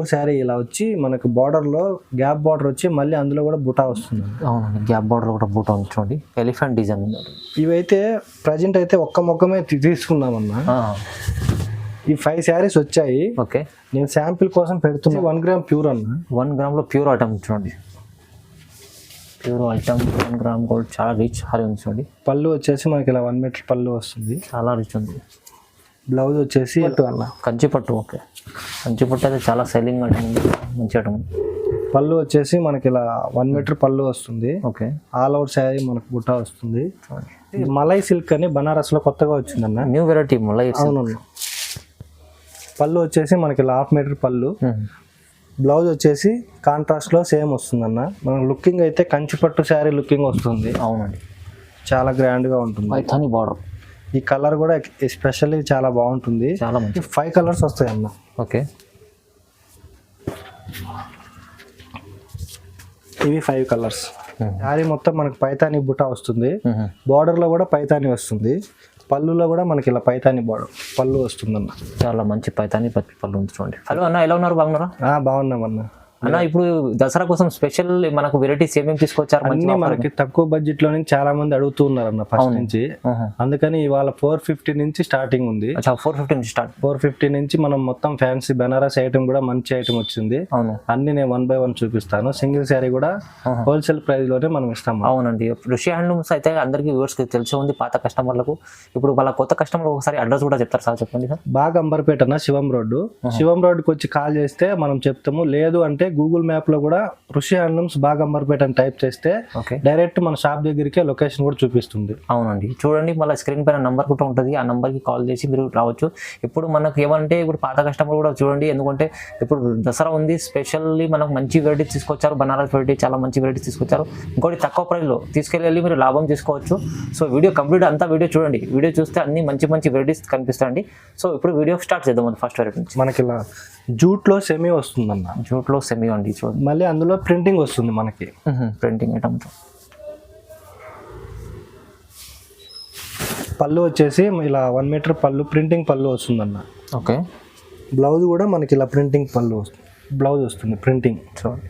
Over sari ఇలా వచ్చి మనకు బార్డర్లో గ్యాప్ బార్డర్ వచ్చి మళ్ళీ అందులో కూడా బుటా వస్తుంది. అవునండి, గ్యాప్ బార్డర్ కూడా బుటా ఉంచండి. Elephant design. ఇవైతే ప్రజెంట్ అయితే ఒక్క మొక్కమే తీసుకున్నామన్నా. ఈ 5 శారీస్ వచ్చాయి. ఓకే, నేను శాంపిల్ కోసం పెడుతున్నా. 1 గ్రామ్ ప్యూర్ అన్న. 1 గ్రామ్లో ప్యూర్ ఐటమ్ చూడండి. ప్యూర్ ఐటమ్ 1 గ్రామ్ గోల్డ్ చాలా రిచ్ హారీ ఉంచండి. పళ్ళు వచ్చేసి మనకి ఇలా 1 మీటర్ పళ్ళు వస్తుంది, చాలా రిచ్ ఉంది. బ్లౌజ్ వచ్చేసి అన్న కంచిపట్టు. ఓకే, కంచిపట్టు అయితే చాలా సెల్లింగ్ ఐటమ్, మంచి ఐటమ్. పళ్ళు వచ్చేసి మనకి ఇలా 1 మీటర్ పళ్ళు వస్తుంది. ఓకే, ఆల్ ఓవర్ శారీ మనకు బుట్టా వస్తుంది. మలై సిల్క్ అని బనారస్ లో కొత్తగా వచ్చిందన్న, న్యూ వెరైటీ మలై. అవునన్నా. పళ్ళు వచ్చేసి మనకి ఇలా 1/2 మీటర్ పళ్ళు. బ్లౌజ్ వచ్చేసి కాంట్రాస్ట్ లో సేమ్ వస్తుందన్న. మనకు లుకింగ్ అయితే కంచిపట్టు శారీ లుకింగ్ వస్తుంది. అవునండి, చాలా గ్రాండ్ గా ఉంటుంది. పైథానీ బార్డర్. ఈ కలర్ కూడా ఎస్పెషల్లీ చాలా బాగుంటుంది. చాలా మంచి 5 కలర్స్ వస్తాయి అన్న. ఓకే, ఇవి 5 కలర్స్. శారీ మొత్తం మనకు పైతాని బుటా వస్తుంది. బార్డర్ లో కూడా పైతాని వస్తుంది. పళ్ళులో కూడా మనకి ఇలా పైతాని బార్డర్ పళ్ళు వస్తుందన్న. చాలా మంచి పైతాని పళ్ళు ఉంది చూడండి. హలో అన్న, ఎలా ఉన్నారు? బాగున్నారా? బాగున్నామన్న. అన్న, ఇప్పుడు దసరా కోసం స్పెషల్ మనకు వెరైటీస్ ఏమేమి తీసుకొచ్చారు? అన్ని మనకి తక్కువ బడ్జెట్ లో నుంచి చాలా మంది అడుగుతూ ఉన్నారన్న ఫస్ట్ నుంచి. అందుకని ఇవాళ 450 నుంచి స్టార్టింగ్ ఉంది. 450 నుంచి స్టార్ట్. 450 నుంచి మనం మొత్తం ఫ్యాన్సీ బనారస్ ఐటమ్ కూడా మంచి ఐటమ్ వచ్చింది. అవును, అన్ని నేను 1 by 1 చూపిస్తాను. సింగిల్ శారీ కూడా హోల్సేల్ ప్రైస్ లోనే మనం ఇస్తాము. అవునండి, ఋషి హ్యాండ్లూమ్స్ అయితే అందరికీ వ్యూవర్స్ కి తెలిసి ఉంది, పాత కస్టమర్లకు. ఇప్పుడు వాళ్ళ కొత్త కస్టమర్ ఒకసారి అడ్రస్ కూడా చెప్తారు సార్, చెప్పండి సార్. బాగా అంబర్పేట అన్న, శివం రోడ్డు. శివం రోడ్డుకి వచ్చి కాల్ చేస్తే మనం చెప్తాము. లేదు అంటే గూగుల్ మ్యాప్ లో కూడా ఋషి హ్యాండ్లూమ్స్ బాగంబర్పేట అని టైప్ చేస్తే డైరెక్ట్ మన షాప్ దగ్గరికి లొకేషన్ కూడా చూపిస్తుంది. అవునండి, చూడండి మళ్ళీ స్క్రీన్ పైన నంబర్ కూడా ఉంటుంది. ఆ నంబర్ కి కాల్ చేసి మీరు రావచ్చు. ఇప్పుడు మనకు ఏమంటే ఇప్పుడు పాత కస్టమర్ కూడా చూడండి, ఎందుకంటే ఇప్పుడు దసరా ఉంది, స్పెషల్లీ మనకు మంచి వెరైటీస్ తీసుకొచ్చారు. బనారస్ వెరైటీ చాలా మంచి వెరైటీస్ తీసుకొచ్చారు. ఇంకోటి తక్కువ ప్రైస్ లో తీసుకెళ్ళి మీరు లాభం తీసుకోవచ్చు. సో వీడియో కంప్లీట్ అంతా వీడియో చూడండి. వీడియో చూస్తే అన్ని మంచి మంచి వెరైటీస్ కనిపిస్తాయండి. సో ఇప్పుడు వీడియో స్టార్ట్ చేద్దాం. ఫస్ట్ వెరైటీ నుంచి మనకి ఇలా జూట్ లో సెమీ వస్తుందన్న. జూట్ లో సెమీ అండి చూడండి. మళ్ళీ అందులో ప్రింటింగ్ వస్తుంది మనకి. Printing item. పళ్ళు వచ్చేసి ఇలా 1 మీటర్ పళ్ళు, ప్రింటింగ్ పళ్ళు వస్తుందన్న. ఓకే, బ్లౌజ్ కూడా మనకి ఇలా ప్రింటింగ్ పళ్ళు వస్తుంది, బ్లౌజ్ వస్తుంది ప్రింటింగ్. చూడండి,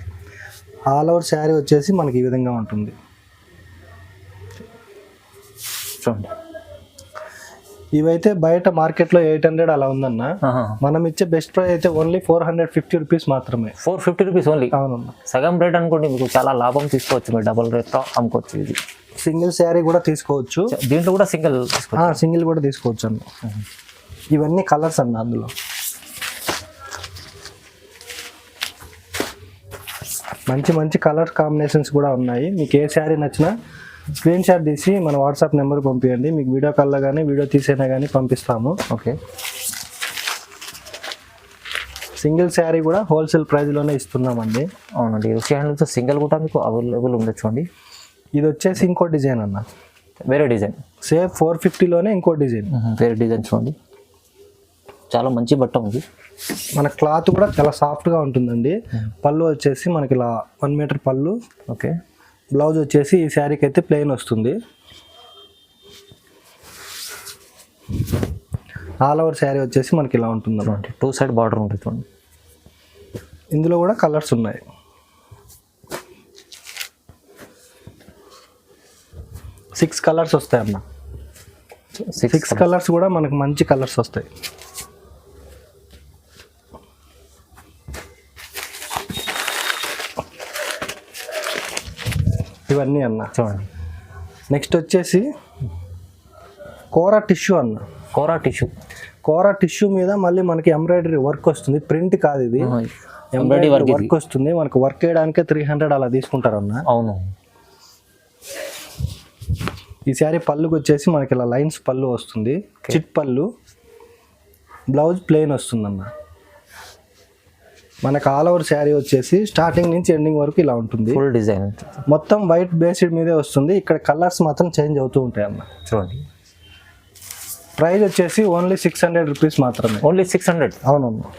ఆల్ ఓవర్ శారీ వచ్చేసి మనకి ఈ విధంగా ఉంటుంది. చూడండి, ఇవైతే బయట మార్కెట్ లో 800 అలా ఉందన్న. మనం ఇచ్చే బెస్ట్ ప్రైస్ అయితే ఓన్లీ 450 రూపీస్ మాత్రమే. 450 రూపీస్ ఓన్లీ. అవునన్నా, సగం రేట్ అనుకోండి, మీకు చాలా లాభం తీసుకోవచ్చు. మీరు డబుల్ రేట్ తో అమ్ముకోవచ్చు. ఇది సింగిల్ శారీ కూడా తీసుకోవచ్చు. దీంట్లో కూడా సింగిల్ సింగిల్ కూడా తీసుకోవచ్చు అన్న. ఇవన్నీ కలర్స్ అన్న. అందులో మంచి మంచి కలర్ కాంబినేషన్స్ కూడా ఉన్నాయి. మీకు ఏ శారీ నచ్చినా స్క్రీన్ షాట్ తీసి మన వాట్సాప్ నెంబర్ పంపించండి. మీకు వీడియో కాల్లో కానీ వీడియో తీసైనా కానీ పంపిస్తాము. ఓకే, సింగిల్ శారీ కూడా హోల్సేల్ ప్రైస్లోనే ఇస్తున్నామండి. అవునండి, ఋషి హ్యాండ్లూమ్స్ సింగిల్ కూడా మీకు అవైలబుల్ ఉండొచ్చు అండి. ఇది వచ్చేసి ఇంకో డిజైన్ అన్న, వేరే డిజైన్. సేమ్ 450లోనే ఇంకో డిజైన్, వేరే డిజైన్ చూడండి. చాలా మంచి బట్ట ఉంది. మన క్లాత్ కూడా చాలా సాఫ్ట్గా ఉంటుందండి. పళ్ళు వచ్చేసి మనకి ఇలా 1 మీటర్ పళ్ళు. ఓకే, బ్లౌజ్ వచ్చేసి ఈ శారీకి అయితే ప్లెయిన్ వస్తుంది. ఆల్ ఓవర్ శారీ వచ్చేసి మనకి ఇలా ఉంటుంది అన్నమాట. 2 సైడ్ బార్డర్ ఉంటుంది చూడండి. ఇందులో కూడా కలర్స్ ఉన్నాయి. 6 కలర్స్ వస్తాయి అన్న. 6 కలర్స్ కూడా మనకు మంచి కలర్స్ వస్తాయి. ఇవన్నీ అన్న చూడండి. నెక్స్ట్ వచ్చేసి కోరా టిష్యూ అన్న. కోరా టిష్యూ మీద మళ్ళీ మనకి ఎంబ్రాయిడరీ వర్క్ వస్తుంది. ప్రింట్ కాదు ఇది, ఎంబ్రాయిడరీ వర్క్ వస్తుంది. మనకు వర్క్ వేయడానికి 300 అలా తీసుకుంటారు అన్న. అవును, ఈ శారీ పళ్ళుకి వచ్చేసి మనకి ఇలా లైన్స్ పళ్ళు వస్తుంది, చిట్ పళ్ళు. బ్లౌజ్ ప్లెయిన్ వస్తుందన్న. మనకు ఆల్ ఓవర్ శారీ వచ్చేసి స్టార్టింగ్ నుంచి ఎండింగ్ వరకు ఇలా ఉంటుంది. ఫుల్ డిజైన్ మొత్తం వైట్ బేస్డ్ మీదే వస్తుంది. ఇక్కడ కలర్స్ మాత్రం చేంజ్ అవుతూ ఉంటాయి అన్న. చూడండి, ప్రైస్ వచ్చేసి ఓన్లీ 600 రూపీస్ మాత్రమే. ఓన్లీ 600? అవునమ్మా,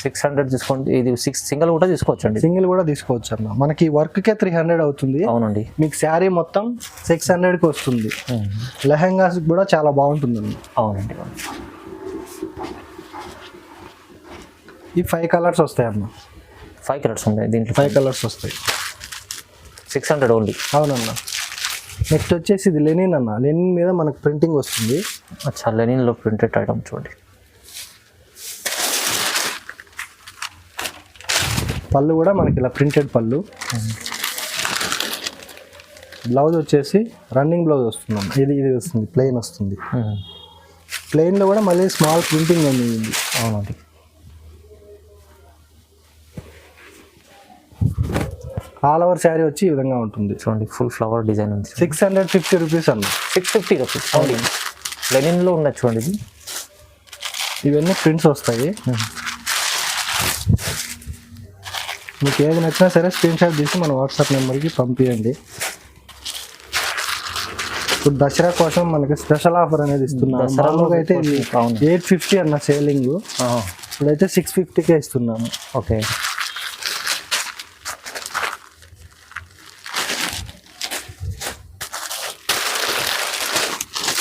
600 తీసుకోండి. ఇది 6 సింగిల్ కూడా తీసుకోవచ్చు అండి. సింగిల్ కూడా తీసుకోవచ్చు అన్న. మనకి వర్క్కే 300 అవుతుంది. అవునండి, మీకు శారీ మొత్తం 600కి వస్తుంది. లెహంగాస్ కూడా చాలా బాగుంటుందండి. అవునండి, ఈ 5 కలర్స్ వస్తాయి అన్న. 5 కలర్స్ ఉన్నాయి దీంట్లో. 5 కలర్స్ వస్తాయి. 600 ఓన్లీ. అవునన్న. నెక్స్ట్ వచ్చేసి ఇది లెనిన్ అన్న. లెనిన్ మీద మనకు ప్రింటింగ్ వస్తుంది. అచ్చా, లెనిన్లో ప్రింటెడ్ ఐటమ్ చూడండి. పళ్ళు కూడా మనకి ఇలా ప్రింటెడ్ పళ్ళు. బ్లౌజ్ వచ్చేసి రన్నింగ్ బ్లౌజ్ వస్తుంది అన్న. ఇది వస్తుంది, ప్లెయిన్ వస్తుంది. ప్లెయిన్లో కూడా మళ్ళీ స్మాల్ ప్రింటింగ్ ఉంది. అవునండి. ఆల్ ఓవర్ శారీ వచ్చి ఈ విధంగా ఉంటుంది. చూడండి, ఫుల్ ఫ్లవర్ డిజైన్ ఉంది. 650 రూపీస్ అన్న. 650 రూపీస్ ఓన్లీ. లెనిన్లో ఉన్నది చూడండి ఇది. ఇవన్నీ ప్రింట్స్ వస్తాయి. మీకు ఏది నచ్చినా సరే స్క్రీన్ షాట్ తీసి మన వాట్సాప్ నెంబర్కి పంపించండి. ఇప్పుడు దసరా కోసం మనకి స్పెషల్ ఆఫర్ అనేది ఇస్తున్నాము. మామూలుగా అయితే ఇది 850 అన్న సేలింగ్. ఇప్పుడైతే 650కే ఇస్తున్నాము. ఓకే.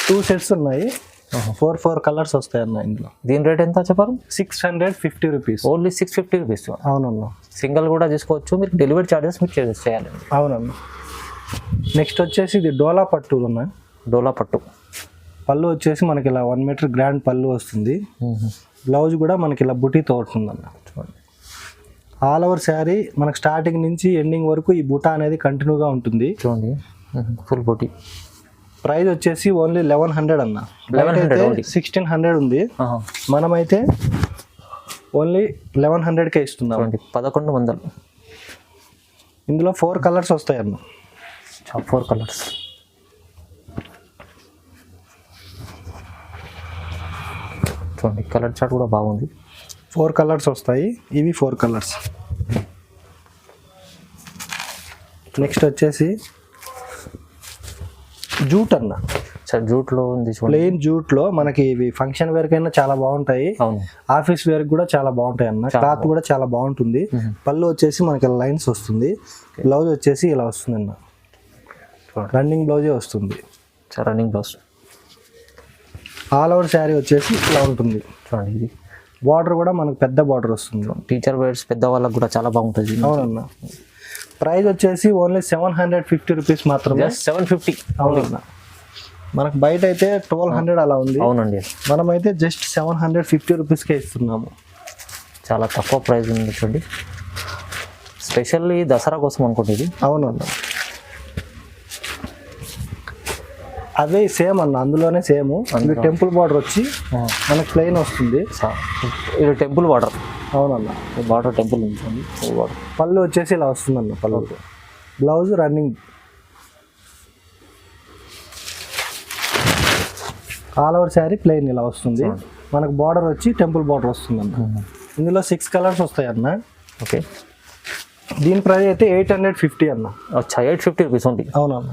టూ సెట్స్ ఉన్నాయి. 4 కలర్స్ వస్తాయి అన్న ఇందులో. దీని రేట్ ఎంత చెప్పారు? 650 రూపీస్. Only 650 rupees. అవునన్నా. సింగిల్ కూడా తీసుకోవచ్చు. మీరు డెలివరీ ఛార్జెస్ మీరు చేయాలి. అవునన్నా. నెక్స్ట్ వచ్చేసి ఇది డోలా పట్టు ఉన్నాయి. డోలా పట్టు పళ్ళు వచ్చేసి మనకి ఇలా 1 మీటర్ గ్రాండ్ పళ్ళు వస్తుంది. బ్లౌజ్ కూడా మనకి ఇలా బుటీతో వస్తుందన్న. ఆల్ ఓవర్ శారీ మనకు స్టార్టింగ్ నుంచి ఎండింగ్ వరకు ఈ బుటా అనేది కంటిన్యూగా ఉంటుంది. చూడండి, ఫుల్ బుటీ. ప్రైస్ వచ్చేసి ఓన్లీ 1100 అన్న. 1600 ఉంది. మనమైతే ఓన్లీ 1100కే ఇస్తున్నాం. 1100. ఇందులో 4 కలర్స్ వస్తాయి అన్న. 4 కలర్స్. చూడండి, కలర్ చార్ట్ కూడా బాగుంది. 4 కలర్స్ వస్తాయి. ఇవి 4 కలర్స్. నెక్స్ట్ వచ్చేసి జూట్ అన్న. సార్, జూట్లో ఉంది. ప్లెయిన్ జూట్లో మనకి ఇవి ఫంక్షన్ వేర్ కైనా చాలా బాగుంటాయి. అవును. ఆఫీస్ వేర్ కూడా చాలా బాగుంటాయి అన్న. క్లాత్ కూడా చాలా బాగుంటుంది. పళ్ళు వచ్చేసి మనకి ఇలా లైన్స్ వస్తుంది. బ్లౌజ్ వచ్చేసి ఇలా వస్తుంది అన్న. రన్నింగ్ బ్లౌజే వస్తుంది. Running blouse. All over sari వచ్చేసి ఇలా ఉంటుంది. చూడండి, ఇది బార్డర్ కూడా మనకు పెద్ద బార్డర్ వస్తుంది. టీచర్ వేర్స్ పెద్ద వాళ్ళకి కూడా చాలా బాగుంటుంది. అవునన్నా. ప్రైస్ వచ్చేసి ఓన్లీ 750 రూపీస్ మాత్రమే. 750. అవునన్నా. మనకు బయట అయితే 1200 అలా ఉంది. అవునండి. మనమైతే జస్ట్ 750 రూపీస్కే ఇస్తున్నాము. చాలా తక్కువ ప్రైస్ ఉంది చూడండి. స్పెషల్లీ దసరా కోసం అనుకుంటుంది. అవునన్నా. అదే సేమ్ అన్న, అందులోనే సేమ్. ఇది టెంపుల్ బార్డర్ వచ్చి మనకు ప్లెయిన్ వస్తుంది. ఇది టెంపుల్ బార్డర్. అవునన్నా. బార్డర్ టెంపుల్ ఉంటుంది. పళ్ళు వచ్చేసి ఇలా వస్తుందన్న. పళ్ళు. Blouse running. All over sari plain ఇలా వస్తుంది. మనకు బార్డర్ వచ్చి టెంపుల్ బార్డర్ వస్తుంది అన్న. ఇందులో 6 కలర్స్ వస్తాయి అన్న. ఓకే. దీని ప్రైస్ అయితే 850 అన్న. 850 రూపీస్ ఉంది. అవునన్న.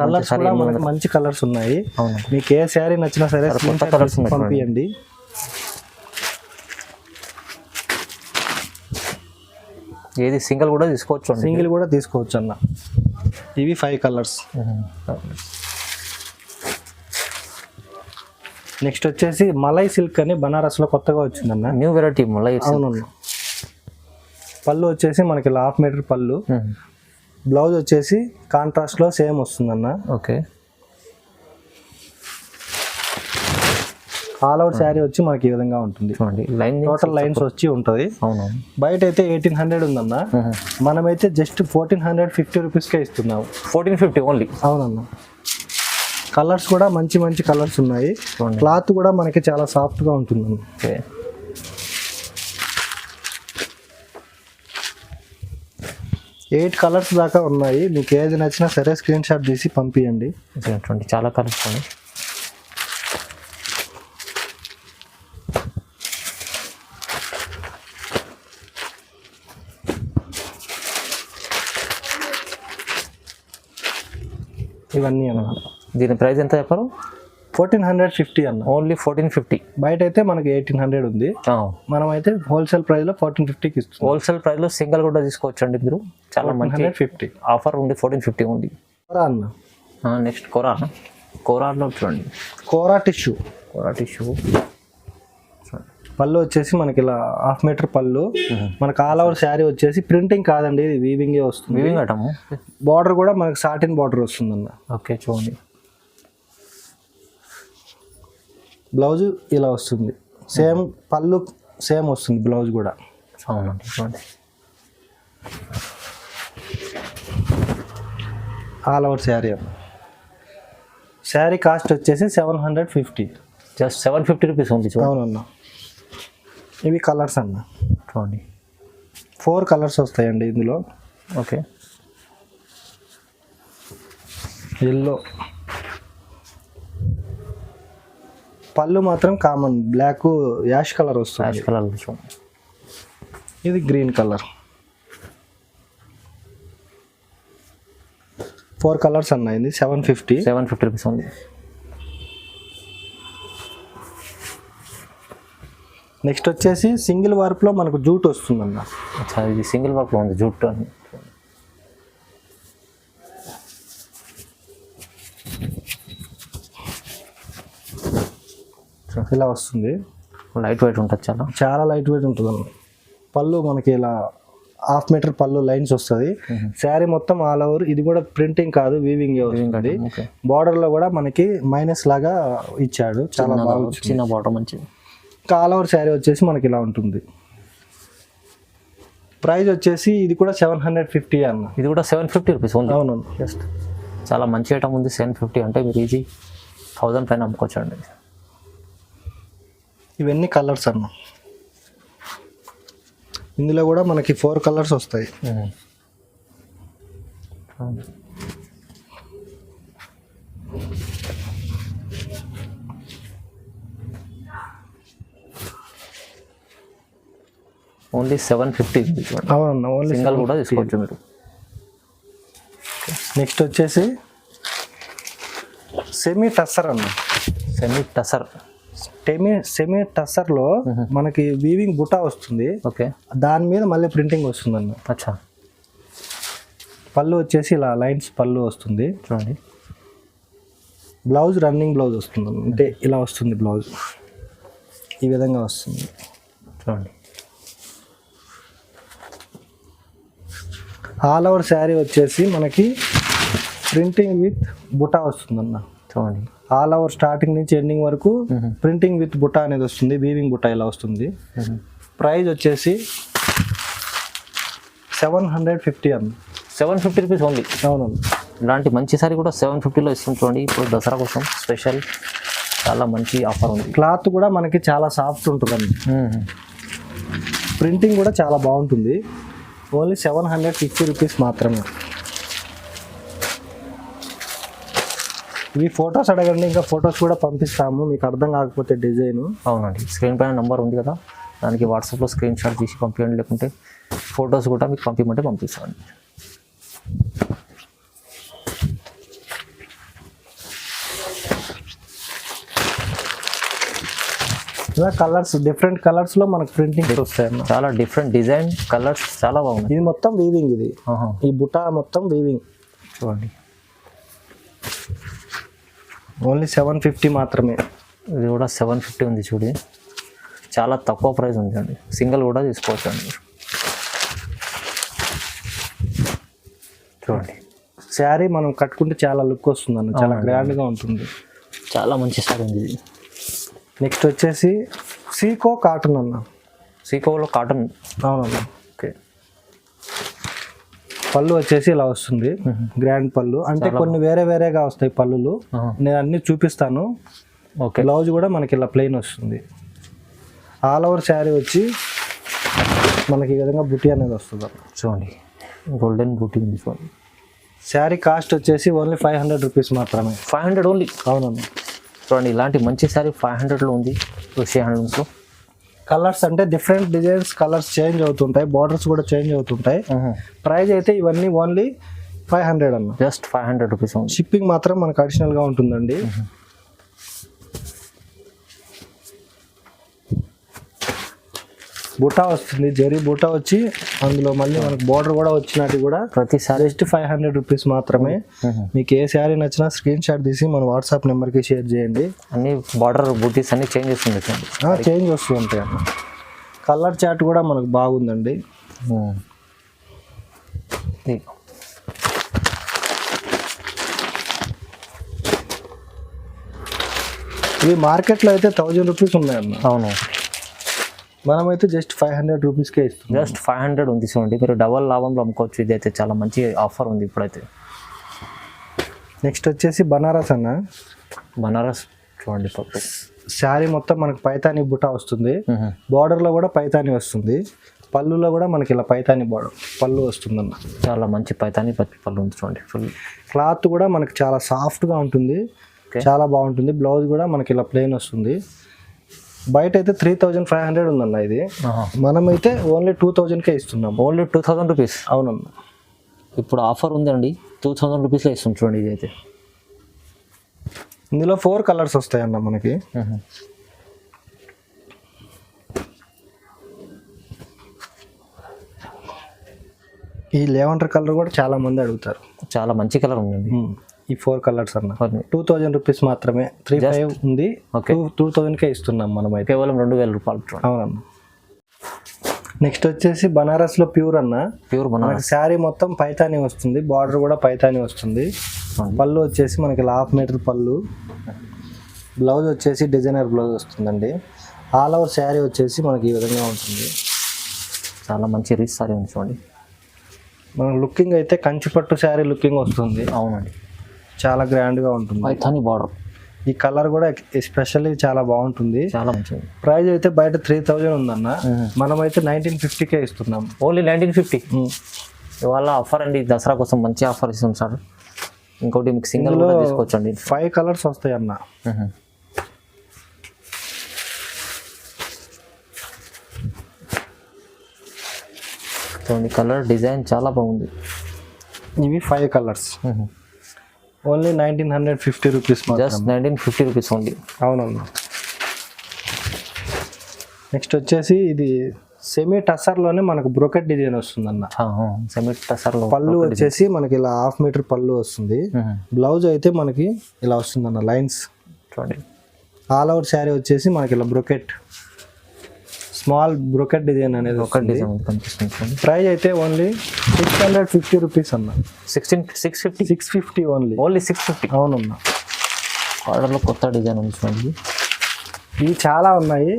కలర్స్ కూడా మనకు మంచి కలర్స్ ఉన్నాయి. మీకు ఏ శారీ నచ్చినా సరే పంపించండి. ఏది సింగిల్ కూడా తీసుకోవచ్చు. సింగిల్ కూడా తీసుకోవచ్చు అన్న. ఇవి 5 కలర్స్. నెక్స్ట్ వచ్చేసి మలై సిల్క్ అని బనారస్లో కొత్తగా వచ్చిందన్న. New variety malai. అవునన్న. పళ్ళు వచ్చేసి మనకి 1/2 మీటర్ పళ్ళు. బ్లౌజ్ వచ్చేసి కాంట్రాస్ట్లో సేమ్ వస్తుందన్న. ఓకే. ఆల్ అవుట్ శారీ వచ్చి మనకి ఈ విధంగా ఉంటుంది. టోటల్ లైన్స్ వచ్చి ఉంటుంది. బయట అయితే 1800 ఉందన్న. మనమైతే జస్ట్ 1450 రూపీస్కే ఇస్తున్నాము. 1450 ఓన్లీ. అవునన్న. కలర్స్ కూడా మంచి మంచి కలర్స్ ఉన్నాయి. క్లాత్ కూడా మనకి చాలా సాఫ్ట్గా ఉంటుందన్న. ఓకే. ఎయిట్ కలర్స్ దాకా ఉన్నాయి. మీకు ఏది నచ్చినా సరే స్క్రీన్ షాట్ తీసి పంపించండి. చాలా కలర్స్ ఉన్నాయి. ఇవన్నీ అన్న. దీని ప్రైస్ ఎంత చెప్పారు? 1450 అన్న. ఓన్లీ 1450. బయట అయితే మనకి 1800 ఉంది. మనమైతే హోల్సేల్ ప్రైస్ లో 1450కి ఇస్తాం. హోల్సేల్ ప్రైస్ లో సింగిల్ కూడా తీసుకోవచ్చు అండి మీరు. చాలా మంచి 150 ఆఫర్ ఉంది. 1450 ఉంది. కోరా అన్న. నెక్స్ట్ కోరా. కోరాలో చూడండి, కోరా టిష్యూ. కోరా టిష్యూ. పళ్ళు వచ్చేసి మనకి ఇలా 1/2 మీటర్ పళ్ళు. మనకి ఆల్ ఓవర్ శారీ వచ్చేసి ప్రింటింగ్ కాదండి, ఇది వీవింగే వస్తుంది. Weaving item. బార్డర్ కూడా మనకి సాటిన్ బార్డర్ వస్తుందన్న. ఓకే చూడండి. బ్లౌజ్ ఇలా వస్తుంది, సేమ్ పళ్ళు సేమ్ వస్తుంది, బ్లౌజ్ కూడా. అవునండి చూడండి. ఆల్ ఓవర్ శారీ అన్న. శారీ కాస్ట్ వచ్చేసి 750. జస్ట్ 750 రూపీస్ ఉంది చూడండి. అవునన్న. ఇవి కలర్స్ అన్న, చూడండి 4 కలర్స్ వస్తాయండి ఇందులో. ఓకే. ఎల్లో పళ్ళు మాత్రం కామన్ బ్లాక్ యాష్ కలర్ వస్తుంది. యాష్ కలర్ చూడండి. ఇది గ్రీన్ కలర్. 4 కలర్స్ అన్న. ఇది 750 రూపీస్ ఉంది. నెక్స్ట్ వచ్చేసి సింగిల్ వర్క్లో మనకు జూట్ వస్తుందన్న. అచ్చా, ఇది సింగిల్ వర్క్లో ఉంది జూట్ అని. ఇలా వస్తుంది. లైట్ వెయిట్ ఉంటుంది, చాలా లైట్ వెయిట్ ఉంటుంది అన్న. పళ్ళు మనకి ఇలా 1/2 మీటర్ పళ్ళు లైన్స్ వస్తుంది. శారీ మొత్తం ఆల్ ఓవర్. ఇది కూడా ప్రింటింగ్ కాదు, వీవింగ్ వస్తుంది. బార్డర్ లో కూడా మనకి మైనస్ లాగా ఇచ్చాడు, చాలా బాగా చిన్న బార్డర్ మంచిది. ఆల్ ఓవర్ శారీ వచ్చేసి మనకి ఇలా ఉంటుంది. ప్రైస్ వచ్చేసి ఇది కూడా 750 అన్న. ఇది కూడా 750 రూపీస్ ఉంది. అవును, జస్ట్ చాలా మంచి ఐటమ్ ఉంది. 750 అంటే మీరు ఈజీ 1000 పైన అమ్ముకోవచ్చు అండి. ఇవన్నీ కలర్స్ అన్న. ఇందులో కూడా మనకి 4 కలర్స్ వస్తాయి. ఓన్లీ 750. అవునన్నా, ఓన్లీ సింగల్ కూడా తీసుకోవచ్చు మీరు. నెక్స్ట్ వచ్చేసి సెమీ టస్సర్ అన్న. సెమీ టసర్. సెమీ టస్సర్లో మనకి వీవింగ్ బుటా వస్తుంది. ఓకే. దాని మీద మళ్ళీ ప్రింటింగ్ వస్తుంది అన్న. అచ్చా. పళ్ళు వచ్చేసి ఇలా లైన్స్ పళ్ళు వస్తుంది చూడండి. బ్లౌజ్ రన్నింగ్ బ్లౌజ్ వస్తుంది అంటే ఇలా వస్తుంది. బ్లౌజ్ ఈ విధంగా వస్తుంది చూడండి. ఆల్ ఓవర్ శారీ వచ్చేసి మనకి ప్రింటింగ్ విత్ బుటా వస్తుందన్న. చూడండి. ఆల్ ఓవర్ స్టార్టింగ్ నుంచి ఎండింగ్ వరకు ప్రింటింగ్ విత్ బుటా అనేది వస్తుంది. వీవింగ్ బుటా ఇలా వస్తుంది. ప్రైస్ వచ్చేసి 750 అన్న. 750 రూపీస్ ఓన్లీ. అవునండి. ఇలాంటి మంచి సారీ కూడా 750లో ఇస్తుంది చూడండి. ఇప్పుడు దసరా కోసం స్పెషల్ చాలా మంచి ఆఫర్ ఉంది. క్లాత్ కూడా మనకి చాలా సాఫ్ట్ ఉంటుందండి. ప్రింటింగ్ కూడా చాలా బాగుంటుంది. ఓన్లీ 750 రూపీస్ మాత్రమే. ఇవి ఫొటోస్ అడగండి, ఇంకా ఫొటోస్ కూడా పంపిస్తాము మీకు అర్థం కాకపోతే డిజైన్. అవునండి, స్క్రీన్ పైన నెంబర్ ఉంది కదా, దానికి వాట్సాప్లో స్క్రీన్ షాట్ తీసి పంపించండి, లేకుంటే ఫొటోస్ కూడా మీకు పంపించమంటే పంపిస్తామండి. ఇలా కలర్స్ డిఫరెంట్ కలర్స్లో మనకు ప్రింటింగ్ వస్తాయి. చాలా డిఫరెంట్ డిజైన్ కలర్స్ చాలా బాగున్నాయి. ఇది మొత్తం వీవింగ్. ఇది ఈ బుటా మొత్తం వీవింగ్ చూడండి. ఓన్లీ 750 మాత్రమే. ఇది కూడా 750 ఉంది చూడండి. చాలా తక్కువ ప్రైస్ ఉంది అండి. సింగిల్ కూడా తీసుకోవచ్చు అండి. చూడండి, శారీ మనం కట్టుకుంటే చాలా లుక్ వస్తుంది అన్న, చాలా గ్రాండ్గా ఉంటుంది. చాలా మంచి శారీ ఉంది ఇది. నెక్స్ట్ వచ్చేసి సీకో కాటన్ అన్న. సీకోలో కాటన్. అవునన్నా. ఓకే. పళ్ళు వచ్చేసి ఇలా వస్తుంది, గ్రాండ్ పళ్ళు. అంటే కొన్ని వేరే వేరేగా వస్తాయి పళ్ళులు, నేను అన్ని చూపిస్తాను. ఓకే. బ్లౌజ్ కూడా మనకి ఇలా ప్లెయిన్ వస్తుంది. ఆల్ ఓవర్ శారీ వచ్చి మనకి ఈ విధంగా బుటీ అనేది వస్తుంది. చూడండి, గోల్డెన్ బుటీ ఉంది చూడండి. శారీ కాస్ట్ వచ్చేసి ఓన్లీ 500 రూపీస్ మాత్రమే. 500 ఓన్లీ. అవునన్నా. చూడండి, ఇలాంటి మంచి శారీ 500లో ఉంది. కృషి హ్యాండ్లూమ్స్లో కలర్స్ అంటే డిఫరెంట్ డిజైన్స్, కలర్స్ చేంజ్ అవుతుంటాయి, బార్డర్స్ కూడా చేంజ్ అవుతుంటాయి. ప్రైస్ అయితే ఇవన్నీ ఓన్లీ 500 అన్న. జస్ట్ 500 రూపీస్ ఉంది. షిప్పింగ్ మాత్రం మనకు అడిషనల్గా ఉంటుందండి. బుటా వస్తుంది, జరీ బుటా వచ్చి అందులో మళ్ళీ మనకు బార్డర్ కూడా వచ్చినట్టు కూడా ప్రతిసారి జస్ట్ 500 రూపీస్ మాత్రమే. మీకు ఏ శారీ నచ్చినా స్క్రీన్ షాట్ తీసి మన వాట్సాప్ నెంబర్కి షేర్ చేయండి. అన్ని బార్డర్ బూటీస్ అన్ని చేంజ్ వస్తుంది. చేంజ్ వస్తూ ఉంటాయి అన్న. కలర్ చార్ట్ కూడా మనకు బాగుందండి. ఇవి మార్కెట్లో అయితే 1000 రూపీస్ ఉన్నాయన్న. అవును, మనమైతే జస్ట్ 500 రూపీస్కే ఇస్తాం. జస్ట్ 500 ఉంది చూడండి. మీరు డబల్ లాభంలో అమ్ముకోవచ్చు. ఇది అయితే చాలా మంచి ఆఫర్ ఉంది ఇప్పుడైతే. నెక్స్ట్ వచ్చేసి బనారస్ అన్న. బనారస్ చూడండి, శారీ మొత్తం మనకు పైతాని బుటా వస్తుంది, బార్డర్లో కూడా పైతాని వస్తుంది, పళ్ళులో కూడా మనకి ఇలా పైతాని బార్డర్ పళ్ళు వస్తుందన్న. చాలా మంచి పైతాని పళ్ళు ఉంది చూడండి. ఫుల్ క్లాత్ కూడా మనకి చాలా సాఫ్ట్గా ఉంటుంది, చాలా బాగుంటుంది. బ్లౌజ్ కూడా మనకి ఇలా ప్లెయిన్ వస్తుంది. బయట అయితే 3500 ఉందన్న ఇది. మనమైతే ఓన్లీ 2000కే ఇస్తున్నాం. Only 2000 rupees. అవునన్న, ఇప్పుడు ఆఫర్ ఉందండి. 2000 రూపీస్లో ఇస్తాం చూడండి. ఇది అయితే ఇందులో 4 కలర్స్ వస్తాయన్న మనకి. ఈ లెవెండర్ కలర్ కూడా చాలా మంది అడుగుతారు. చాలా మంచి కలర్ ఉందండి. ఈ 4 కలర్స్ అన్న 2000 రూపీస్ మాత్రమే. 3500 ఉంది, 2000కే ఇస్తున్నాం మనమైతే. కేవలం 2000 రూపాయలు. అవునన్న. నెక్స్ట్ వచ్చేసి బనారస్లో ప్యూర్ అన్న. ప్యూర్ బనారస్ శారీ మొత్తం పైతాని వస్తుంది, బార్డర్ కూడా పైతాని వస్తుంది. పళ్ళు వచ్చేసి మనకి 1/2 మీటర్ పళ్ళు, బ్లౌజ్ వచ్చేసి డిజైనర్ బ్లౌజ్ వస్తుందండి. ఆల్ ఓవర్ శారీ వచ్చేసి మనకి ఈ విధంగా ఉంటుంది. చాలా మంచి రిచ్ శారీ ఉంది చూడండి. మన లుకింగ్ అయితే కంచిపట్టు శారీ లుకింగ్ వస్తుంది. అవునండి, చాలా గ్రాండ్గా ఉంటుంది. పైతాని బార్డర్. ఈ కలర్ కూడా ఎస్పెషల్లీ చాలా బాగుంటుంది. చాలా మంచిది. ప్రైస్ అయితే బయట 3000 ఉందన్న, మనమైతే 1950కే ఇస్తున్నాం. ఓన్లీ 1950. ఇవాళ ఆఫర్ అండి, దసరా కోసం మంచి ఆఫర్ ఇస్తాం సార్. ఇంకోటి మీకు సింగిల్ కూడా తీసుకోవచ్చండి. 5 కలర్స్ వస్తాయి అన్న. చూడండి, కలర్ డిజైన్ చాలా బాగుంది. ఇవి 5 colours. Only 1950 rupees. Just 1950 rupees only. అవునన్నా. నెక్స్ట్ వచ్చేసి ఇది సెమీ టసర్లోనే మనకు బ్రోకెట్ డిజైన్ వస్తుందన్న. సెమీ టసర్లో పళ్ళు వచ్చేసి మనకి ఇలా 1/2 మీటర్ పళ్ళు వస్తుంది. బ్లౌజ్ అయితే మనకి ఇలా వస్తుందన్న లైన్స్ చూడండి. ఆల్ ఓవర్ శారీ వచ్చేసి మనకి ఇలా బ్రోకెట్, స్మాల్ బ్రోకెట్ డిజైన్ అనేది ఒక డిజైన్ కనిపిస్తుంది. ప్రైస్ అయితే ఓన్లీ 650 రూపీస్ అన్న. 650 ఓన్లీ. 650. అవునన్నా. ఆర్డర్లో కొత్త డిజైన్ ఉంది చూడండి. ఇవి చాలా ఉన్నాయి,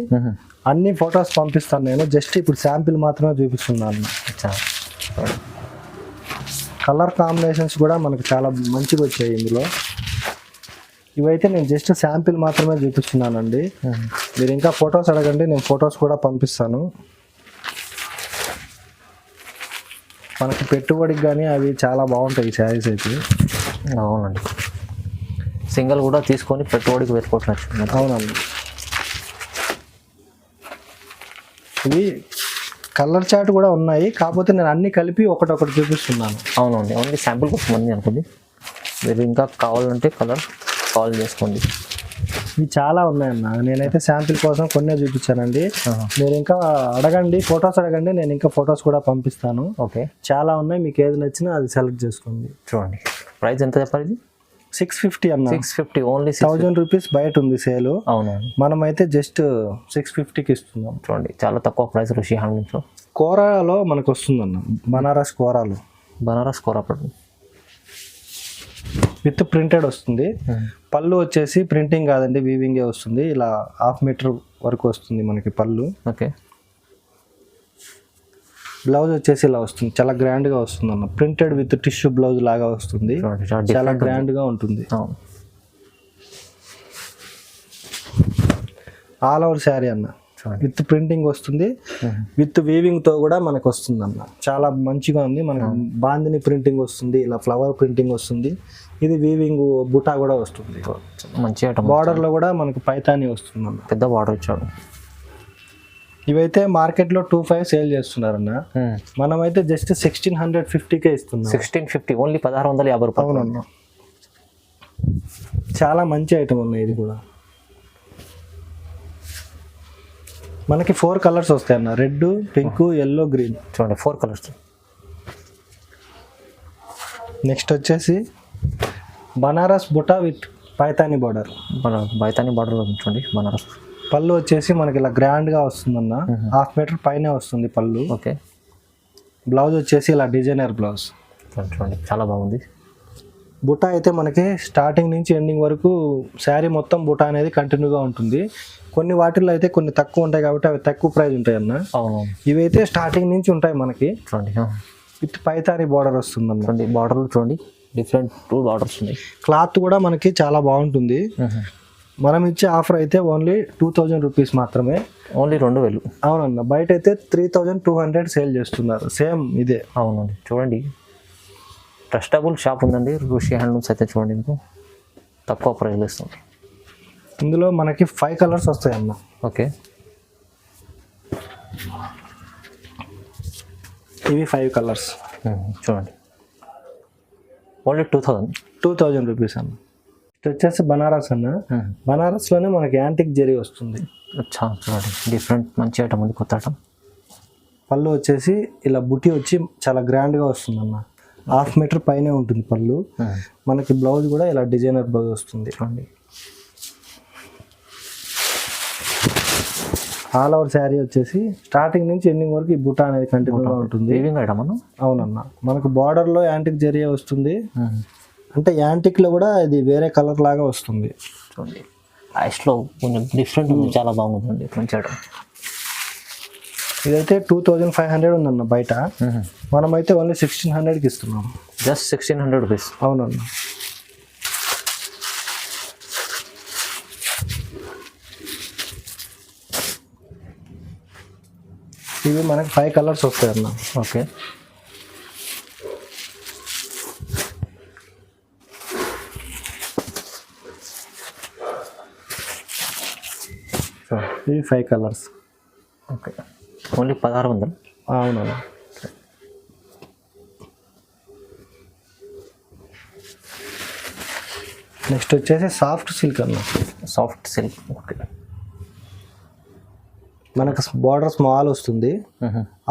అన్ని ఫొటోస్ పంపిస్తాను నేను. జస్ట్ ఇప్పుడు శాంపిల్ మాత్రమే చూపిస్తున్నాను. కలర్ కాంబినేషన్స్ కూడా మనకు చాలా మంచిగా వచ్చాయి ఇందులో. ఇవైతే నేను జస్ట్ శాంపిల్ మాత్రమే చూపిస్తున్నానండి. మీరు ఇంకా ఫొటోస్ అడగండి, నేను ఫొటోస్ కూడా పంపిస్తాను. మనకి పెట్టుబడికి కానీ అవి చాలా బాగుంటాయి శారీస్ అయితే. అవునండి, సింగిల్ కూడా తీసుకొని పెట్టుబడికి పెట్టుకోవచ్చు. అవునండి. ఇవి కలర్ చార్ట్ కూడా ఉన్నాయి, కాకపోతే నేను అన్ని కలిపి ఒకటొకటి చూపిస్తున్నాను. అవునండి, ఓన్లీ శాంపిల్ కోసం ఉంది అనుకోండి. మీరు ఇంకా కావాలంటే కలర్ కాల్ చేసుకోండి. ఇవి చాలా ఉన్నాయన్న, నేనైతే శాంపిల్ కోసం కొన్నే చూపించానండి. మీరు ఇంకా అడగండి, ఫొటోస్ అడగండి, నేను ఇంకా ఫొటోస్ కూడా పంపిస్తాను. ఓకే, చాలా ఉన్నాయి, మీకు ఏది నచ్చినా అది సెలెక్ట్ చేసుకోండి. చూడండి, ప్రైస్ ఎంత చెప్పాలి? ఇది 650 అన్న. 650 ఓన్లీ. 1000 రూపీస్ బయట ఉంది సేల్. అవును, మనమైతే జస్ట్ 650కి ఇస్తున్నాం. చూడండి, చాలా తక్కువ ప్రైస్. రుషి హ్యాండ్లూమ్స్లో కోరాలో మనకు వస్తుందన్న, బనారస్ కోరాలో. బనారస్ కోరా విత్ ప్రింటెడ్ వస్తుంది. పళ్ళు వచ్చేసి ప్రింటింగ్ కాదండి, వీవింగే వస్తుంది. ఇలా 1/2 మీటర్ వరకు వస్తుంది మనకి పళ్ళు. ఓకే, బ్లౌజ్ వచ్చేసి ఇలా వస్తుంది, చాలా గ్రాండ్గా వస్తుంది అన్న. ప్రింటెడ్ విత్ టిష్యూ బ్లౌజ్ లాగా వస్తుంది, చాలా గ్రాండ్గా ఉంటుంది. ఆల్ ఓవర్ శారీ అన్న, విత్ ప్రింటింగ్ వస్తుంది, విత్ వీవింగ్తో కూడా మనకు వస్తుంది అన్న. చాలా మంచిగా ఉంది. మనకు బాందిని ప్రింటింగ్ వస్తుంది, ఇలా ఫ్లవర్ ప్రింటింగ్ వస్తుంది. ఇది వీవింగ్ బుటా కూడా వస్తుంది. మంచి బార్డర్లో కూడా మనకు పైతాని వస్తుంది అన్న, పెద్ద బార్డర్ ఇచ్చాడు. ఇవైతే మార్కెట్లో 2500 సేల్ చేస్తున్నారన్న, మనమైతే జస్ట్ 1650కే ఇస్తున్నాం. 1650 ఓన్లీ 1650 రూపాయలు. అవునన్నా, చాలా మంచి ఐటమ్ ఉన్నాయి. ఇది కూడా మనకి 4 కలర్స్ వస్తాయి అన్న, రెడ్, పింక్, ఎల్లో, గ్రీన్. చూడండి 4 కలర్స్. నెక్స్ట్ వచ్చేసి Banaras buta with Paithani border. Paithani border చూడండి బనారస్. పళ్ళు వచ్చేసి మనకి ఇలా గ్రాండ్గా వస్తుందన్న, 1/2 మీటర్ పైనే వస్తుంది పళ్ళు. ఓకే. బ్లౌజ్ వచ్చేసి ఇలా డిజైనర్ బ్లౌజ్. చూడండి చాలా బాగుంది. బుటా అయితే మనకి స్టార్టింగ్ నుంచి ఎండింగ్ వరకు శారీ మొత్తం బుటా అనేది కంటిన్యూగా ఉంటుంది. కొన్ని వాటిల్లో అయితే కొన్ని తక్కువ ఉంటాయి కాబట్టి అవి తక్కువ ప్రైస్ ఉంటాయి అన్న. అవును. ఇవైతే స్టార్టింగ్ నుంచి ఉంటాయి మనకి. చూడండి విత్ పైతాని బార్డర్ వస్తుంది అన్న. చూడండి బార్డర్లు చూడండి, డిఫరెంట్ 2 బార్డర్స్ ఉన్నాయి. క్లాత్ కూడా మనకి చాలా బాగుంటుంది. మనం ఇచ్చే ఆఫర్ అయితే ఓన్లీ 2000 రూపీస్ మాత్రమే. ఓన్లీ 2000. అవునన్న, బయట అయితే 3200 సేల్ చేస్తున్నారు సేమ్ ఇదే. అవునండి. చూడండి ట్రస్టబుల్ షాప్ ఉందండి ఋషి హ్యాండ్లూమ్స్ అయితే. చూడండి మీకు తక్కువ ప్రైస్లో ఇస్తుంది. ఇందులో మనకి 5 కలర్స్ వస్తాయి అన్న. ఓకే. ఇవి 5 కలర్స్. చూడండి ఓన్లీ 2000 రూపీస్ అన్న. ఇది వచ్చేసి బనారస్ అన్న. బనారస్లోనే మనకి యాంటిక్ జరీ వస్తుంది. చూడండి డిఫరెంట్ మంచి ఐటమ్ ఉంది, కొత్త ఐటమ్. పళ్ళు వచ్చేసి ఇలా బుట్టి వచ్చి చాలా గ్రాండ్గా వస్తుంది అన్న, 1/2 మీటర్ పైనే ఉంటుంది పళ్ళు. మనకి బ్లౌజ్ కూడా ఇలా డిజైనర్ బ్లౌజ్ వస్తుంది. చూడండి ఆల్ ఓవర్ శారీ వచ్చేసి స్టార్టింగ్ నుంచి ఎండింగ్ వరకు ఈ బుటా అనేది కంటిన్యూగా ఉంటుంది. అవునన్న, మనకు బార్డర్లో యాంటిక్ జరీ వస్తుంది. అంటే యాంటిక్లో కూడా ఇది వేరే కలర్ లాగా వస్తుంది. చూడండి ఐస్లో కొంచెం డిఫరెంట్ ఉంది, చాలా బాగుంటుంది, మంచి ఐటమ్. ఇదైతే 2500 ఉందన్న బయట. మనమైతే ఓన్లీ 1600కి ఇస్తున్నాం. Just 1600 rupees. అవునన్న. ఇవి మనకి 5 కలర్స్ వస్తాయి అన్న. ఓకే. ఇవి 5 కలర్స్. ఓకే. ఓన్లీ 1600. అవునన్నా. నెక్స్ట్ వచ్చేసి సాఫ్ట్ సిల్క్ అన్న. Soft silk. ఓకే. మనకు బార్డర్ స్మాల్ వస్తుంది.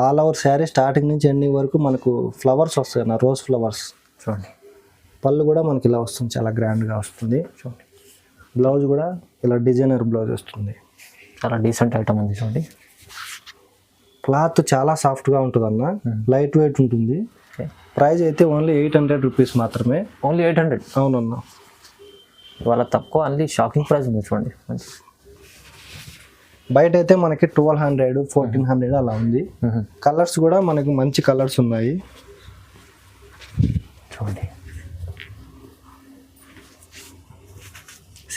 ఆల్ ఓవర్ శారీ స్టార్టింగ్ నుంచి ఎండింగ్ వరకు మనకు ఫ్లవర్స్ వస్తాయి అన్న, రోజ్ ఫ్లవర్స్. చూడండి పళ్ళు కూడా మనకి ఇలా వస్తుంది, చాలా గ్రాండ్గా వస్తుంది. చూడండి బ్లౌజ్ కూడా ఇలా డిజైనర్ బ్లౌజ్ వస్తుంది. చాలా డీసెంట్ ఐటమ్ ఉంది. చూడండి క్లాత్ చాలా సాఫ్ట్గా ఉంటుంది అన్న, లైట్ వెయిట్ ఉంటుంది. ప్రైస్ అయితే ఓన్లీ 800 రూపీస్ మాత్రమే. ఓన్లీ 800. అవునన్న. ఇవాళ తక్కువ అన్ని షాకింగ్ ప్రైస్ ఉంది. చూడండి మంచి. బయట అయితే మనకి 1200, 1400 అలా ఉంది. కలర్స్ కూడా మనకి మంచి కలర్స్ ఉన్నాయి. చూడండి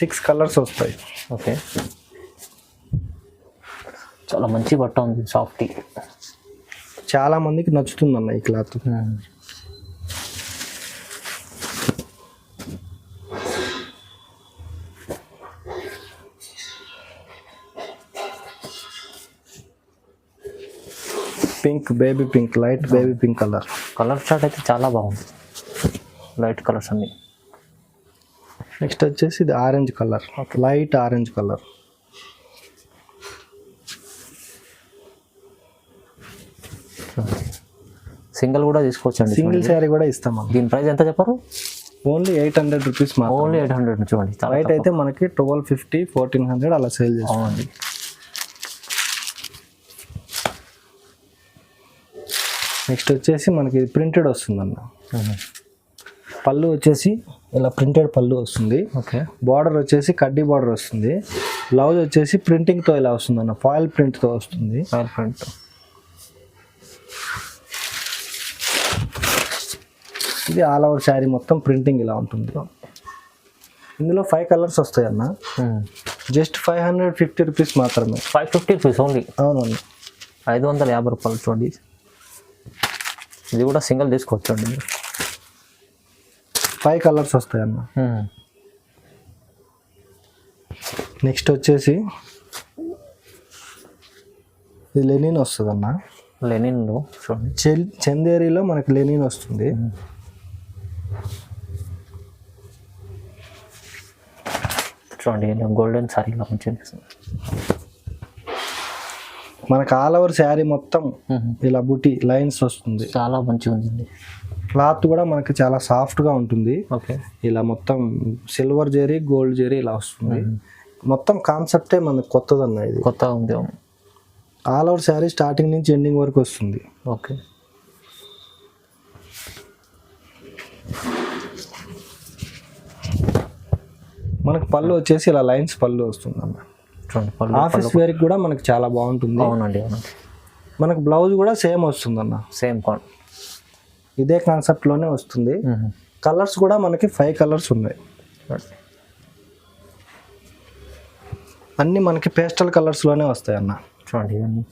6 కలర్స్ వస్తాయి. ఓకే. చాలా మంచి బట్ట ఉంది, సాఫ్ట్. చాలా మందికి నచ్చుతుంది అన్న ఈ cloth. Pink, baby pink, light baby pink colour. Colour chart అయితే చాలా బాగుంది, లైట్ కలర్స్ అన్ని. నెక్స్ట్ వచ్చేసి ఇది orange colour, light orange colour. Single కూడా తీసుకోవచ్చండి, సింగిల్ శారీ కూడా ఇస్తాం. దీని ప్రైస్ ఎంత చెప్పారు? Only 800 rupees. ఓన్లీ 800. చూడండి బయట అయితే మనకి 1250, 1400 అలా సేల్ చేస్తామండి. నెక్స్ట్ వచ్చేసి మనకి ప్రింటెడ్ వస్తుందన్న. పళ్ళు వచ్చేసి ఇలా ప్రింటెడ్ పళ్ళు వస్తుంది. ఓకే. బార్డర్ వచ్చేసి కడ్డీ బార్డర్ వస్తుంది. బ్లౌజ్ వచ్చేసి ప్రింటింగ్తో ఇలా వస్తుందన్న, ఫాయిల్ ప్రింట్తో వస్తుంది. Foil print. ఇది ఆల్ ఓవర్ శారీ మొత్తం ప్రింటింగ్ ఇలా ఉంటుంది. ఇందులో 5 కలర్స్ వస్తాయి అన్న. జస్ట్ 550 రూపీస్ మాత్రమే. 550 రూపీస్ ఓన్లీ. అవునండి. 550 రూపాయలు. చూడండి ఇది కూడా సింగిల్ తీసుకోవచ్చు అండి. 5 కలర్స్ వస్తాయి అన్న. నెక్స్ట్ వచ్చేసి ఇది లెనిన్ వస్తుంది అన్న. లెనిన్లో చూడండి, చందేరిలో మనకి లెనిన్ వస్తుంది. చూడండి గోల్డెన్ సారీలో మంచిగా మనకు ఆల్ ఓవర్ శారీ మొత్తం ఇలా బుటీ లైన్స్ వస్తుంది. చాలా మంచిగా ఉందండి. క్లాత్ కూడా మనకి చాలా సాఫ్ట్ గా ఉంటుంది. ఓకే, ఇలా మొత్తం సిల్వర్ జరీ గోల్డ్ జరీ ఇలా వస్తుంది. మొత్తం కాన్సెప్టే మనకు కొత్తదన్న. ఇది కొత్తగా ఉంది. ఆల్ ఓవర్ శారీ స్టార్టింగ్ నుంచి ఎండింగ్ వరకు వస్తుంది. ఓకే, మనకు పళ్ళు వచ్చేసి ఇలా లైన్స్ పళ్ళు వస్తుంది అన్న. చూడండి ఆఫీస్ వేర్ కూడా మనకి చాలా బాగుంటుంది. అవునండి, అవునండి. మనకు బ్లౌజ్ కూడా సేమ్ వస్తుంది అన్న. సేమ్ ఇదే కాన్సెప్ట్ లోనే వస్తుంది. కలర్స్ కూడా మనకి 5 కలర్స్ ఉన్నాయి. అన్ని మనకి పేస్టల్ కలర్స్ లోనే వస్తాయి అన్న. చూడండి ఇవన్నీ.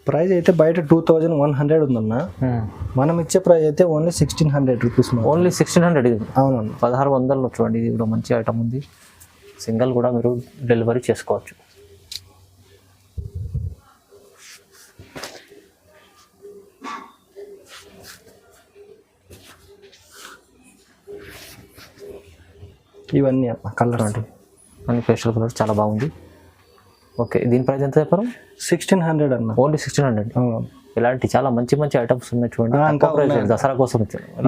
ప్రైస్ అయితే బయట 2100 ఉందన్న. మనం ఇచ్చే ప్రైస్ అయితే ఓన్లీ 1600 రూపీస్. ఓన్లీ 1600. ఇది అవునన్న, 1600 చూడండి. ఇది కూడా మంచి ఐటమ్ ఉంది. సింగిల్ కూడా మీరు డెలివరీ చేసుకోవచ్చు. ఇవన్నీ అన్న కలర్ అంటే అన్ని పేస్టల్ కలర్ చాలా బాగుంది. ఓకే, దీని ప్రైస్ ఎంత చెప్పారు? 1600 అన్న. ఓన్లీ 1600. ఇలాంటి చాలా మంచి మంచి ఐటమ్స్ ఉన్నాయి చూడండి. దసరా కోసం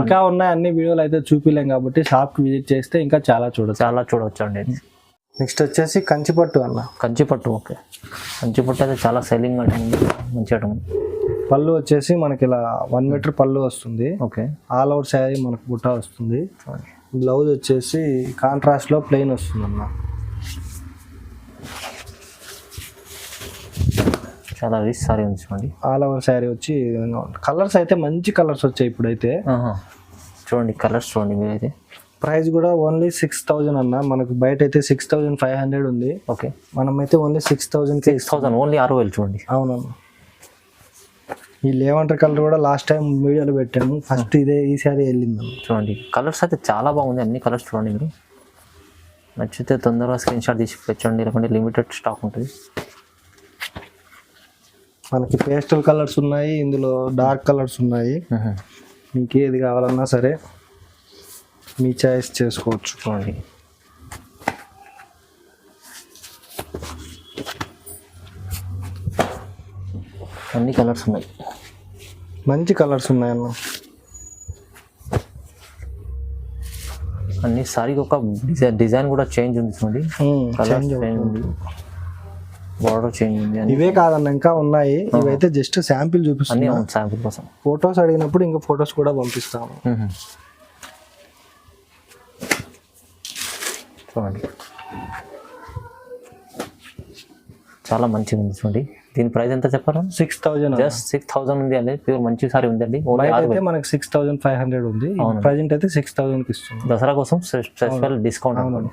ఇంకా ఉన్నాయి. అన్ని వీడియోలు అయితే చూపిలేం కాబట్టి షాప్కి విజిట్ చేస్తే ఇంకా చాలా చూడవచ్చు అండి. నెక్స్ట్ వచ్చేసి కంచిపట్టు అన్న. కంచిపట్టు. ఓకే, కంచిపట్టు అయితే చాలా సెల్లింగ్ ఐటమ్ ఉంది. మంచి ఐటమ్. పళ్ళు వచ్చేసి మనకి ఇలా 1 మీటర్ పళ్ళు వస్తుంది. ఓకే, ఆల్ ఓవర్ శారీ మనకు బుట్ట వస్తుంది. బ్లౌజ్ వచ్చేసి కాంట్రాస్ట్ లో ప్లెయిన్ వస్తుంది అన్న. చాలా రిచ్ సారీ ఉంది చూడండి. ఆల్ ఓవర్ శారీ వచ్చి కలర్స్ అయితే మంచి కలర్స్ వచ్చాయి ఇప్పుడైతే. చూడండి కలర్స్ చూడండి మీరైతే. ప్రైస్ కూడా ఓన్లీ 6000 అన్న. మనకు బయట అయితే 6500 ఉంది. ఓకే, మనమైతే ఓన్లీ 6000 ఓన్లీ 6000 చూడండి. అవునన్న. ఈ లేవంటర్ కలర్ కూడా లాస్ట్ టైం వీడియోలో పెట్టాము. ఫస్ట్ ఈ శారీ వెళ్ళింది చూడండి. కలర్స్ అయితే చాలా బాగుంది. అన్ని కలర్స్ చూడండి మీరు. నచ్చితే తొందరగా స్క్రీన్ షాట్ తీసి పెట్టండి, లేకుంటే లిమిటెడ్ స్టాక్ ఉంటుంది. మనకి పేస్టల్ కలర్స్ ఉన్నాయి, ఇందులో డార్క్ కలర్స్ ఉన్నాయి. మీకు ఏది కావాలన్నా సరే మీ చాయిస్ చేసుకోవచ్చు. చూడండి అన్ని కలర్స్ ఉన్నాయి. మంచి కలర్స్ ఉన్నాయన్న. అన్ని సారీకి ఒక డిజైన్ కూడా చేంజ్ ఉంది చూడండి. కలర్ చేంజ్ ఉంది, బార్డర్ చేంజ్ ఉంది. ఇవే కాదన్న, ఇంకా ఉన్నాయి. ఇవైతే జస్ట్ శాంపిల్ చూపిస్తాను. శాంపిల్ కోసం ఫొటోస్ అడిగినప్పుడు ఇంకా ఫొటోస్ కూడా పంపిస్తాము. చూడండి చాలా మంచిగా ఉంది చూడండి. దీని ప్రైస్ ఎంత చెప్పారు? 6000. జస్ట్ 6000 ఉంది అండి. ప్యూర్ మంచి సారీ ఉందండి. అయితే మనకి 6500 ఉంది. ప్రెజెంట్ అయితే 6000 కి ఇస్తుంది. దసరా కోసం స్పెషల్ డిస్కౌంట్.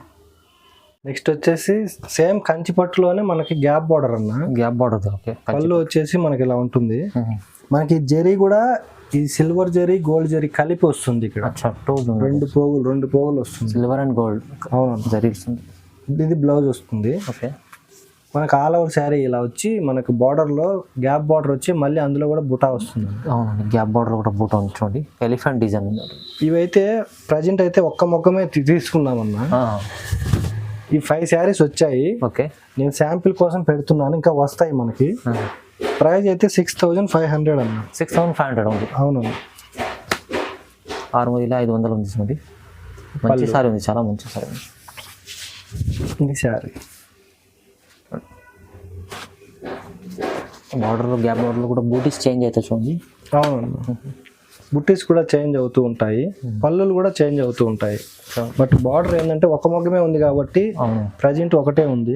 నెక్స్ట్ వచ్చేసి సేమ్ కంచి పట్టులోనే మనకి గ్యాప్ బార్డర్ అన్న. Gap border. ఓకే, పళ్ళు వచ్చేసి మనకి ఇలా ఉంటుంది. మనకి జరీ కూడా ఈ సిల్వర్ జరీ గోల్డ్ జరీ కలిపి వస్తుంది. ఇక్కడ రెండు పోగులు వస్తుంది. Silver and gold. అవును, జరీ వస్తుంది. ఇది బ్లౌజ్ వస్తుంది. ఓకే, మనకు ఆల్ ఓవర్ శారీ ఇలా వచ్చి మనకు బార్డర్ లో గ్యాప్ బార్డర్ వచ్చి మళ్ళీ అందులో కూడా బుటా వస్తుంది. అవునండి, గ్యాప్ బార్డర్ కూడా బుటా ఉంది చూడండి. ఎలిఫెంట్ డిజైన్ ఉంది. ఇవైతే ప్రజెంట్ అయితే ఒక్క మొక్కమే తీసుకున్నామన్నా. ఈ 5 శారీస్ వచ్చాయి. ఓకే, నేను శాంపిల్ కోసం పెడుతున్నాను, ఇంకా వస్తాయి మనకి. ప్రైస్ అయితే 6500 అన్న. 6500 ఉంది. అవునన్నా, 6500 ఉంది చూడండి. మంచి సారీ ఉంది, చాలా మంచి సారీ ఉంది. ఈ శారీ బార్డర్లో గ్యాప్ బార్డర్లో కూడా బూటీస్ చేంజ్ అవుతాయి చూడండి. అవునన్నా, బుట్టీస్ కూడా చేంజ్ అవుతూ ఉంటాయి, పళ్ళులు కూడా చేంజ్ అవుతూ ఉంటాయి. బట్ బార్డర్ ఏంటంటే ఒక మొగ్గమే ఉంది కాబట్టి ప్రజెంట్ ఒకటే ఉంది.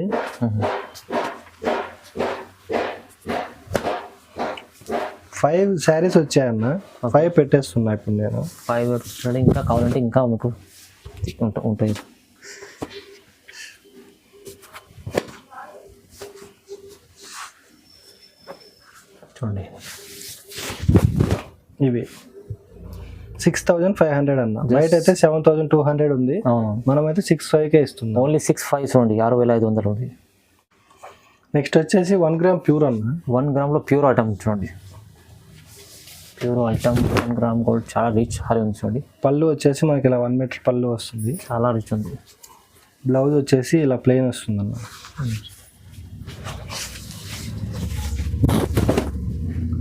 5 శారీస్ వచ్చాయన్న. 5 పెట్టేస్తున్నా ఇప్పుడు నేను. 5 పెట్టుకుంటే ఇంకా కావాలంటే ఇంకా మీకు ఉంటాయి. చూడండి ఇవి 6500 అన్న. బయట అయితే 7200 ఉంది. మనమైతే 65కే ఇస్తున్నాం. ఓన్లీ 65 చూడండి. 6500 ఉంది. నెక్స్ట్ వచ్చేసి 1 గ్రామ్ ప్యూర్ అన్న. 1 గ్రామ్లో ప్యూర్ ఐటమ్ చూడండి. ప్యూర్ ఐటమ్ 1 గ్రామ్ గోల్డ్ చాలా రిచ్ హారీ ఉంది చూడండి. పళ్ళు వచ్చేసి మనకి ఇలా 1 మీటర్ పళ్ళు వస్తుంది. చాలా రిచ్ ఉంది. బ్లౌజ్ వచ్చేసి ఇలా ప్లెయిన్ వస్తుందన్న.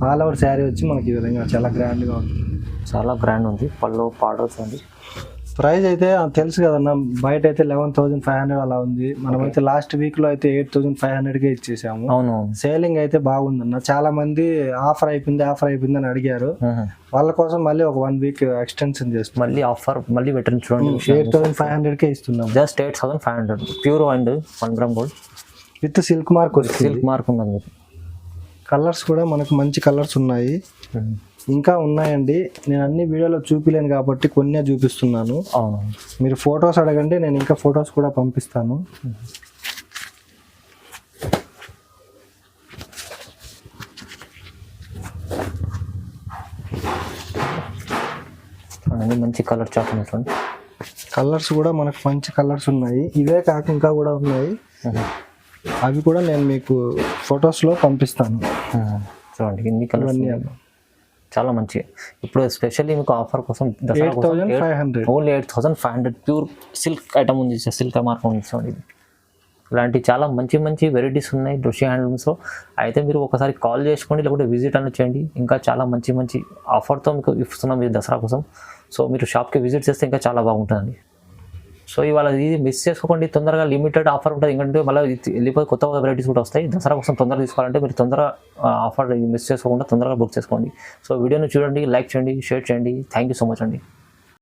ఆల్ ఓవర్ శారీ వచ్చి మనకి ఈ విధంగా చాలా గ్రాండ్గా ఉంటుంది. చాలా గ్రాండ్ ఉంది. పళ్ళు పాడర్స్ ఉంది. ప్రైస్ అయితే తెలుసు కదన్న, బయట అయితే 11,500 అలా ఉంది. మనమైతే లాస్ట్ వీక్లో అయితే 8,500కే ఇచ్చేసాము. అవును. సేలింగ్ అయితే బాగుందన్న. చాలా మంది ఆఫర్ అయిపోయింది అని అడిగారు. వాళ్ళ కోసం మళ్ళీ ఒక 1 వీక్ ఎక్స్టెన్షన్ చేస్తాం. మళ్ళీ ఆఫర్ మళ్ళీ పెట్టండి చూడండి. 8,500కే ఇస్తున్నాం. Just 8,500 pure and 1 gram gold with silk mark వస్తుంది. సిల్క్ మార్క్ ఉన్నది. కలర్స్ కూడా మనకు మంచి కలర్స్ ఉన్నాయి, ఇంకా ఉన్నాయండి. నేను అన్ని వీడియోలో చూపిలేను కాబట్టి కొన్నే చూపిస్తున్నాను. అవును. మీరు ఫొటోస్ అడగండి, నేను ఇంకా ఫొటోస్ కూడా పంపిస్తాను. మంచి కలర్ చార్ట్ చూడండి. కలర్స్ కూడా మనకు మంచి కలర్స్ ఉన్నాయి. ఇవే కాక ఇంకా కూడా ఉన్నాయి. అవి కూడా నేను మీకు ఫొటోస్లో పంపిస్తాను. చూడండి ఇన్ని కలర్స్ చాలా మంచి. ఇప్పుడు ఎస్పెషల్లీ మీకు ఆఫర్ కోసం 8,500 ఓన్లీ 8,500 ప్యూర్ సిల్క్ ఐటమ్ ఉంది. సిల్క్ మార్క్ ఉంది చూడండి. ఇలాంటి చాలా మంచి మంచి వెరైటీస్ ఉన్నాయి రుషి హ్యాండ్లూమ్స్లో. అయితే మీరు ఒకసారి కాల్ చేసుకోండి, లేకుంటే విజిట్ అనేది చేయండి. ఇంకా చాలా మంచి మంచి ఆఫర్తో మీకు ఇస్తున్నాం మీరు దసరా కోసం. సో మీరు షాప్కి విజిట్ చేస్తే ఇంకా చాలా బాగుంటుందండి. సో ఇవాళ ఇది మిస్ చేసుకోకండి. తొందరగా లిమిటెడ్ ఆఫర్ ఉంటుంది. ఎందుకంటే మళ్ళీ వెళ్ళిపోయి కొత్త వెరైటీస్ కూడా వస్తాయి. దసరా కోసం తొందరగా తీసుకోవాలంటే మీరు తొందరగా ఆఫర్ మిస్ చేసుకోకుండా తొందరగా బుక్ చేసుకోండి. సో వీడియోని చూడండి, లైక్ చేయండి, షేర్ చేయండి. థ్యాంక్ యూ సో మచ్ అండి.